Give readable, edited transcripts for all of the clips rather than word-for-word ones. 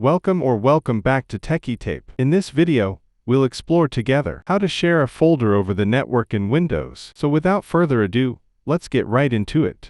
Welcome back to TechieTape. In this video, we'll explore together how to share a folder over the network in Windows. So without further ado, let's get right into it.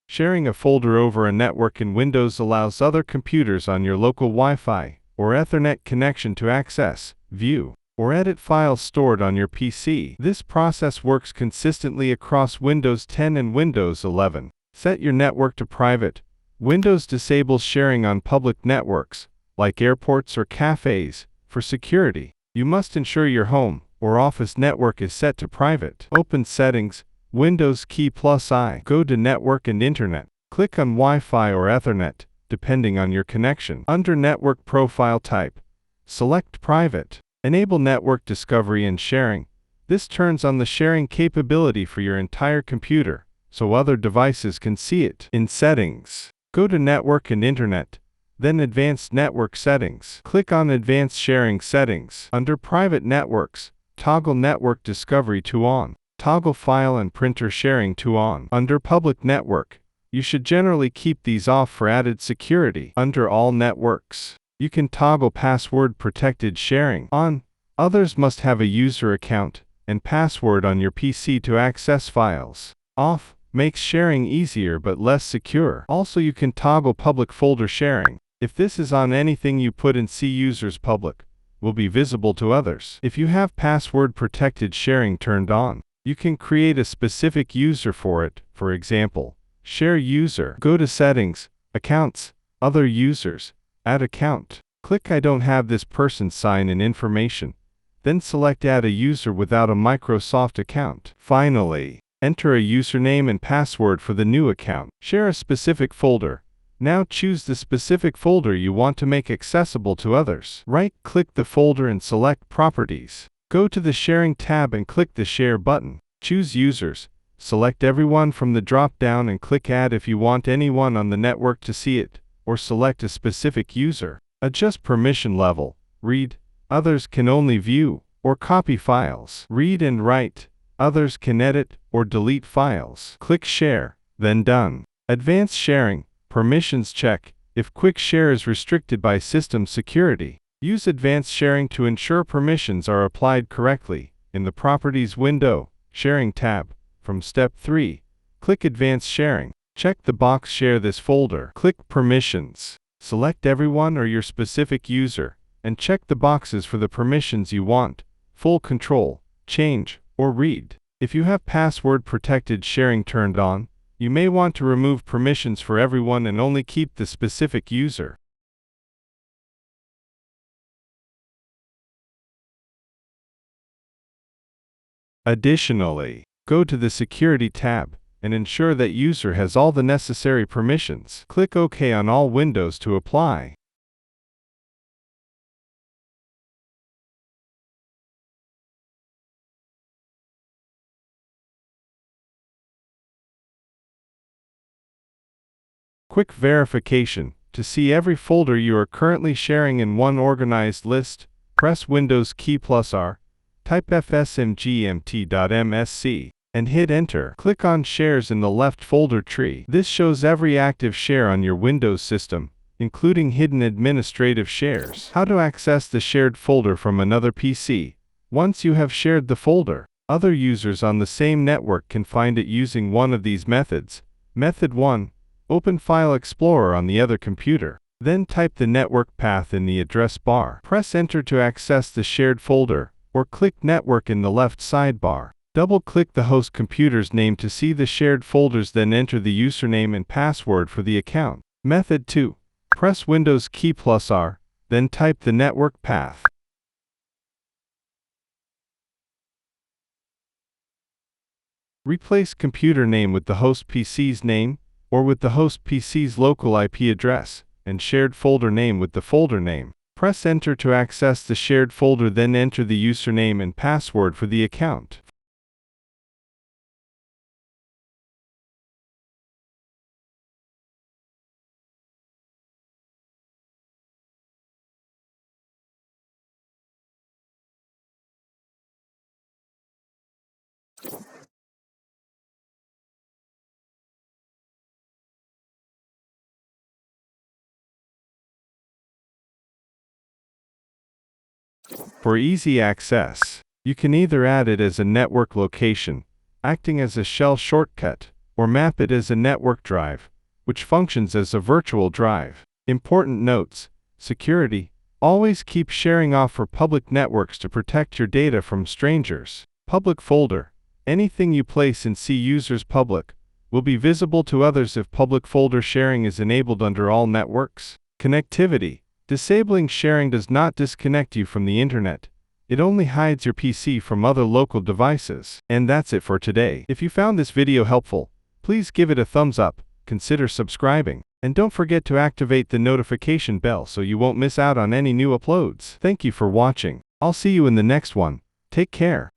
Sharing a folder over a network in Windows allows other computers on your local Wi-Fi or Ethernet connection to access, view, or edit files stored on your PC. This process works consistently across Windows 10 and Windows 11. Set your network to private. Windows disables sharing on public networks, like airports or cafes. For security, you must ensure your home or office network is set to private. Open Settings, Windows key plus I. Go to Network and Internet. Click on Wi-Fi or Ethernet, depending on your connection. Under Network Profile Type, select Private. Enable network discovery and sharing. This turns on the sharing capability for your entire computer, so other devices can see it. In Settings, go to Network and Internet, then Advanced Network Settings. Click on Advanced Sharing Settings. Under Private Networks, toggle Network Discovery to On. Toggle File and Printer Sharing to On. Under Public Network, you should generally keep these off for added security. Under All Networks, you can toggle Password Protected Sharing on. Others must have a user account and password on your PC to access files. Off makes sharing easier but less secure. Also, you can toggle Public Folder Sharing. If this is on, anything you put in C users public will be visible to others. If you have Password Protected Sharing turned on, you can create a specific user for it. For example, Share User. Go to Settings, Accounts, Other Users, Add Account. Click I don't have this person's sign-in information. Then select Add a user without a Microsoft account. Finally, enter a username and password for the new account. Share a specific folder. Now choose the specific folder you want to make accessible to others. Right-click the folder and select Properties. Go to the Sharing tab and click the Share button. Choose Users. Select everyone from the drop-down and click Add if you want anyone on the network to see it, or select a specific user. Adjust permission level. Read. Others can only view or copy files. Read and write. Others can edit or delete files. Click Share, then Done. Advanced Sharing. Permissions check. If quick share is restricted by system security, use Advanced Sharing to ensure permissions are applied correctly. In the Properties window, Sharing tab, from Step 3, click Advanced Sharing. Check the box Share this folder. Click Permissions. Select everyone or your specific user, and check the boxes for the permissions you want: full control, change, or read. If you have Password Protected Sharing turned on, you may want to remove permissions for everyone and only keep the specific user. Additionally, go to the Security tab and ensure that user has all the necessary permissions. Click OK on all windows to apply. Quick verification. To see every folder you are currently sharing in one organized list, press Windows key plus R, type fsmgmt.msc, and hit Enter. Click on Shares in the left folder tree. This shows every active share on your Windows system, including hidden administrative shares. How to access the shared folder from another PC. Once you have shared the folder, other users on the same network can find it using one of these methods. Method 1. Open File Explorer on the other computer. Then type the network path in the address bar. Press Enter to access the shared folder, or click Network in the left sidebar. Double-click the host computer's name to see the shared folders, then enter the username and password for the account. Method 2. Press Windows key plus R, then type the network path. Replace computer name with the host PC's name, or with the host PC's local IP address, and shared folder name with the folder name. Press Enter to access the shared folder, then enter the username and password for the account. For easy access, you can either add it as a network location, acting as a shell shortcut, or map it as a network drive, which functions as a virtual drive. Important notes: security. Always keep sharing off for public networks to protect your data from strangers. Public folder. Anything you place in C users public will be visible to others if public folder sharing is enabled under all networks. Connectivity. Disabling sharing does not disconnect you from the internet. It only hides your PC from other local devices. And that's it for today. If you found this video helpful, please give it a thumbs up, consider subscribing, and don't forget to activate the notification bell so you won't miss out on any new uploads. Thank you for watching. I'll see you in the next one. Take care.